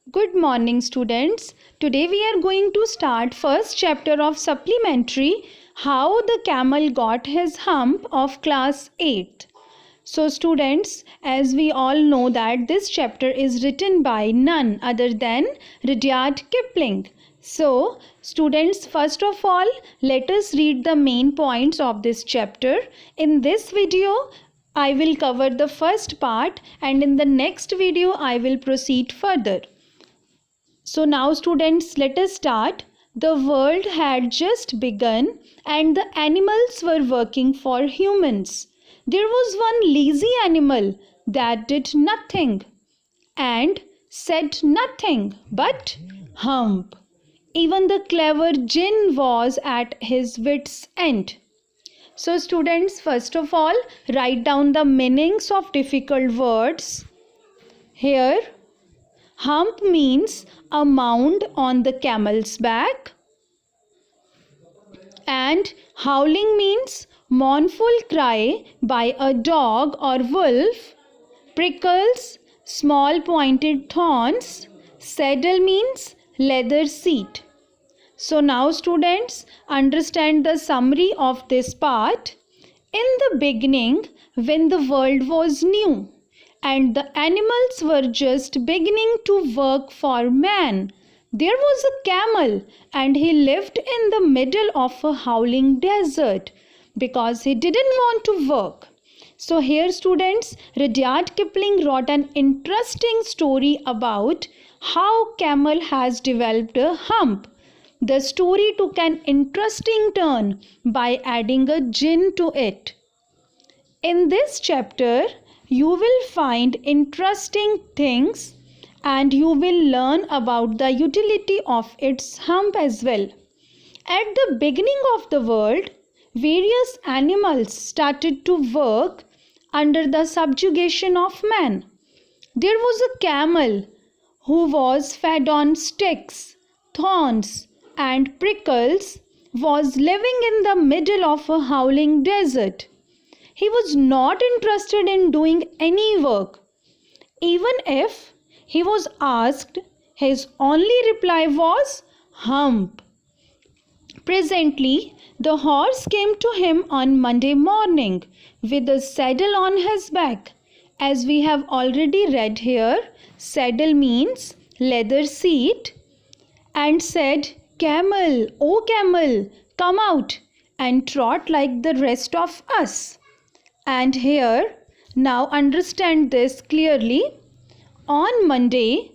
Good morning students. Today we are going to start first chapter of supplementary How the Camel Got His Hump of class 8th. So students, as we all know that this chapter is written by none other than Rudyard Kipling. So students, first of all, let us read the main points of this chapter. In this video, I will cover the first part and in the next video I will proceed further. So now students, let us start. The world had just begun and the animals were working for humans. There was one lazy animal that did nothing and said nothing but hump. Even the clever Jinn was at his wits' end. So students, first of all, write down the meanings of difficult words. Here, hump means a mound on the camel's back, and howling means mournful cry by a dog or wolf. Prickles, small pointed thorns. Saddle means leather seat. So now students, understand the summary of this part. In the beginning, when the world was new and the animals were just beginning to work for man, there was a camel and he lived in the middle of a howling desert because he didn't want to work. So here students, Rudyard Kipling wrote an interesting story about how camel has developed a hump. The story took an interesting turn by adding a jinn to it. In this chapter, you will find interesting things and you will learn about the utility of its hump as well. At the beginning of the world, various animals started to work under the subjugation of man. There was a camel who was fed on sticks, thorns, and prickles, was living in the middle of a howling desert. He was not interested in doing any work. Even if he was asked, his only reply was hump. Presently, the horse came to him on Monday morning with a saddle on his back. As we have already read here, saddle means leather seat, and said, "Camel, oh camel, come out and trot like the rest of us." And here, now understand this clearly. On Monday,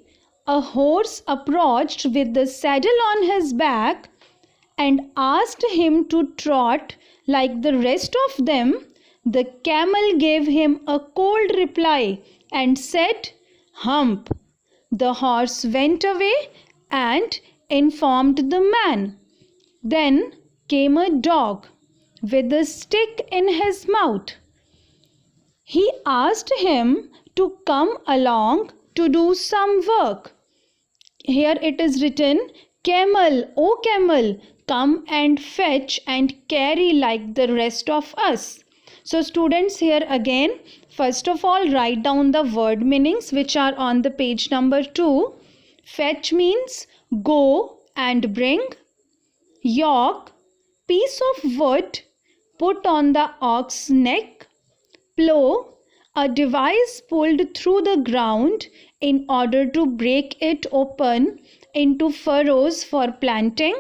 a horse approached with the saddle on his back and asked him to trot like the rest of them. The camel gave him a cold reply and said, "Hump." The horse went away and informed the man. Then came a dog with a stick in his mouth. He asked him to come along to do some work. Here it is written, "Camel, oh camel, come and fetch and carry like the rest of us." So students, here again, first of all, write down the word meanings which are on the page number 2. Fetch means go and bring. Yoke, piece of wood put on the ox's neck. Plow, a device pulled through the ground in order to break it open into furrows for planting.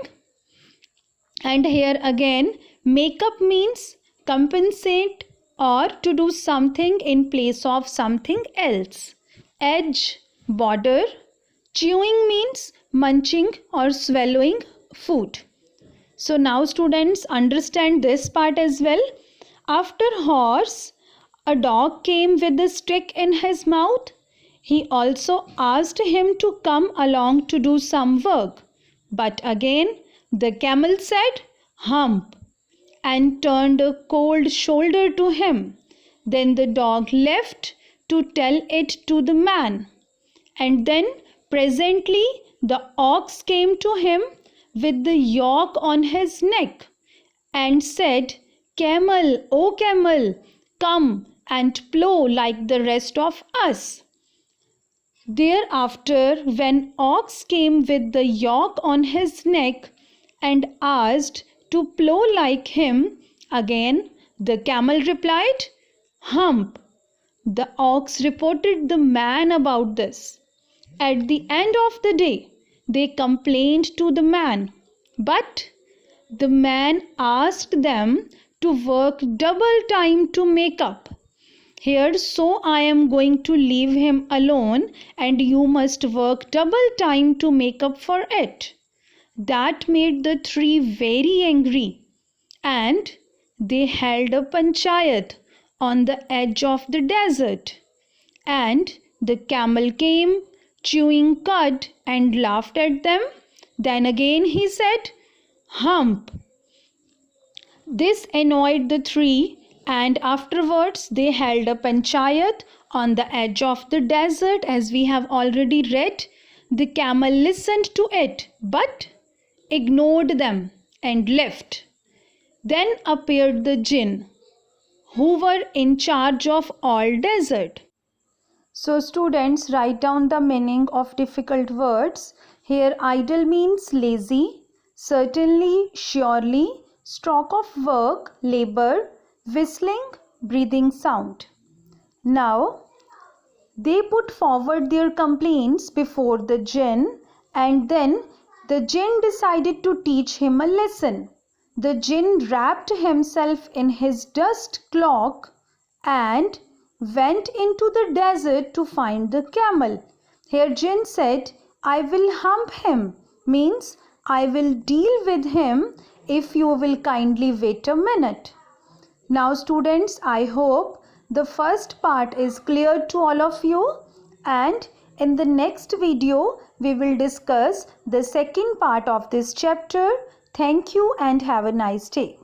And here again, make up means compensate or to do something in place of something else. Edge, border. Chewing means munching or swallowing food. So now students, understand this part as well. After horse, a dog came with a stick in his mouth. He also asked him to come along to do some work. But again, the camel said, "Hump," and turned a cold shoulder to him. Then the dog left to tell it to the man. And then presently the ox came to him with the yoke on his neck and said, "Camel, oh camel, come and plow like the rest of us." Thereafter, when ox came with the yoke on his neck and asked to plow like him, again the camel replied, "Hump." The ox reported the man about this. At the end of the day, they complained to the man, but the man asked them to work double time to make up. Here, so I am going to leave him alone, and you must work double time to make up for it. That made the three very angry, and they held a panchayat on the edge of the desert. And the camel came, chewing cud, and laughed at them. Then again he said, "Hump." This annoyed the three, and afterwards they held a panchayat on the edge of the desert, as we have already read. The camel listened to it, but ignored them and left. Then appeared the jinn, who were in charge of all desert. So students, write down the meaning of difficult words. Here idle means lazy, certainly, surely, stroke of work, labor, whistling, breathing sound. Now, they put forward their complaints before the jinn, and then the jinn decided to teach him a lesson. The jinn wrapped himself in his dust cloak and went into the desert to find the camel. Here jinn said, "I will hump him," means I will deal with him if you will kindly wait a minute. Now students, I hope the first part is clear to all of you, and in the next video we will discuss the second part of this chapter. Thank you and have a nice day.